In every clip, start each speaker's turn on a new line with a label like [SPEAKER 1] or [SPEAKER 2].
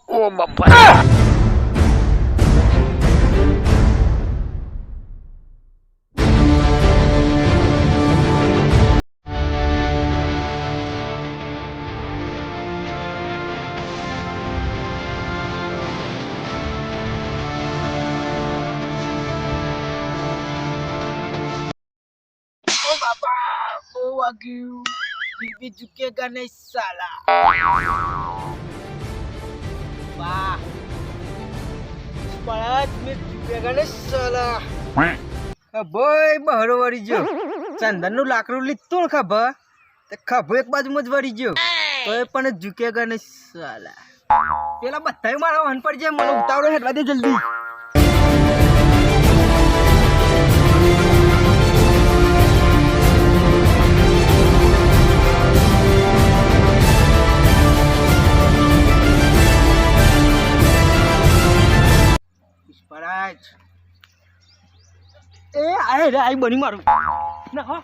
[SPEAKER 1] ઓ બાપા
[SPEAKER 2] ओ वाग्यू बीबी झुकेगा नहीं साला वाह पड़ाज में झुकेगा नहीं साला ભાઈ બહારો વળી ગયો ચંદન નું લાકડું લીધું ને ખભા તે ખભો એક બાજુમાં જ વળી ગયો તો એ પણ ઝુકેગા નહીં સાલા પેલા બધા મારા વહન પર જાય મને ઉતાવળો હેડવા દે જલ્દી પરાજ એ આય રે આઈ બની મારું ના હો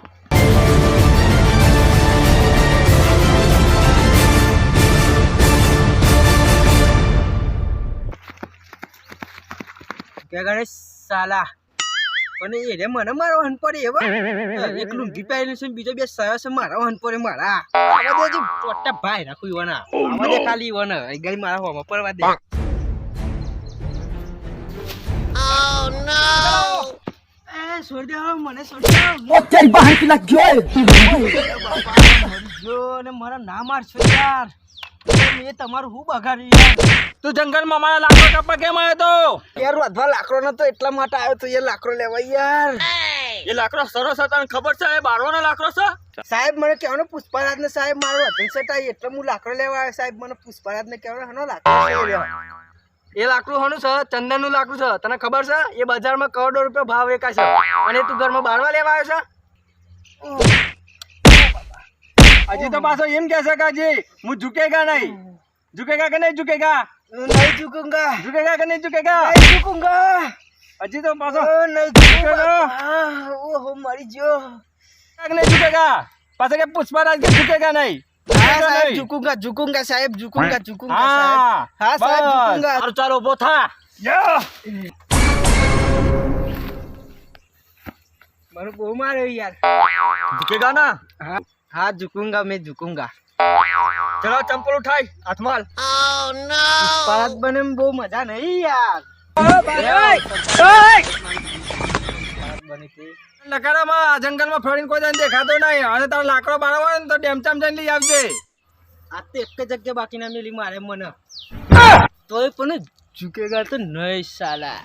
[SPEAKER 2] કે ગણે સાલા પણ એ રે મને મારો હન પડે એવા એક લુંગી પહેરીને છે બીજો બે સાયો છે મારા હન પડે મારા આવા દે ટોટા ભાઈ રાખું ઈવાના આવા દે ખાલી ઈવાના એ ગઈ મારા હોમાં પડવા દે Oh no! Eh, છોડ દે મને છોડ દે. ઓ તેરી બહાર કી લાગ ગયો. જો ને મારા ના મારશો યાર. મે તમારું હું બગાડી યાર.
[SPEAKER 1] તું જંગલમાં મારા લાકડો કાપવા કેમ આવ્યો તો?
[SPEAKER 2] યાર વધવા લાકડો નતો એટલા માટે આવ્યો તો યાર લાકડો લેવા યાર.
[SPEAKER 1] એ લાકડો સરસ હતો તને ખબર છે એ બારવાનો લાકડો છે?
[SPEAKER 2] સાહેબ મને કહેવાનો પુષ્પરાજ ને સાહેબ મારો વતન સટાઈ એટલે હું લાકડો લેવા આવ્યો સાહેબ મને પુષ્પરાજ ને કહેવાનો હનો લાકડો લેવા.
[SPEAKER 1] એ લાકડું હનું છે ચંદન નું લાકડું છે તને ખબર છે એ બજારમાં કરોડો રૂપિયા ભાવ વેચાય છે અને તું ઘરમાં બારવા લેવા આવ્યો છે હજી તો પાછો એમ કહે છે કે હજી હું ઝુકેગા નહીં ઝુકેગા કે નહીં ઝુકેગા
[SPEAKER 2] નહીં ઝુકूंगा
[SPEAKER 1] ઝુકેગા કે નહીં ઝુકેગા
[SPEAKER 2] નહીં ઝુકूंगा
[SPEAKER 1] હજી તો પાછો
[SPEAKER 2] નહીં ઝુકેગા ઓહો મરી ગયો
[SPEAKER 1] નહીં ઝુકેગા પાછો કે પુષ્પરાજ કે ઝુકેગા નહીં
[SPEAKER 2] સાહેબ ઝુકूंगा સાહેબ ઝુકूंगा સાહેબ હા સાહેબ ઝુકूंगा
[SPEAKER 1] અરે ચાલો ઉભો થા
[SPEAKER 2] મને બહુ માર્યો યાર
[SPEAKER 1] ઝુકેગા ના
[SPEAKER 2] હા હા ઝુકूंगा मैं झुकूंगा
[SPEAKER 1] ચલો ચંપલ ઉઠાઈ હાથમાં
[SPEAKER 2] ઓહ નો પરત બને બહુ મજા નહીં યાર
[SPEAKER 1] નકારામાં જંગલમાં ફરીને કોઈ જણ દેખાતો નહીં અને તારો લાકડો બાળવો ને તો ડેમચામ જઈને લઈ આવજે
[SPEAKER 2] આ તો એક જગ્યા બાકી ના મેલી મારે મને તોય પણ ઝુકેગા તો નહીં સાલા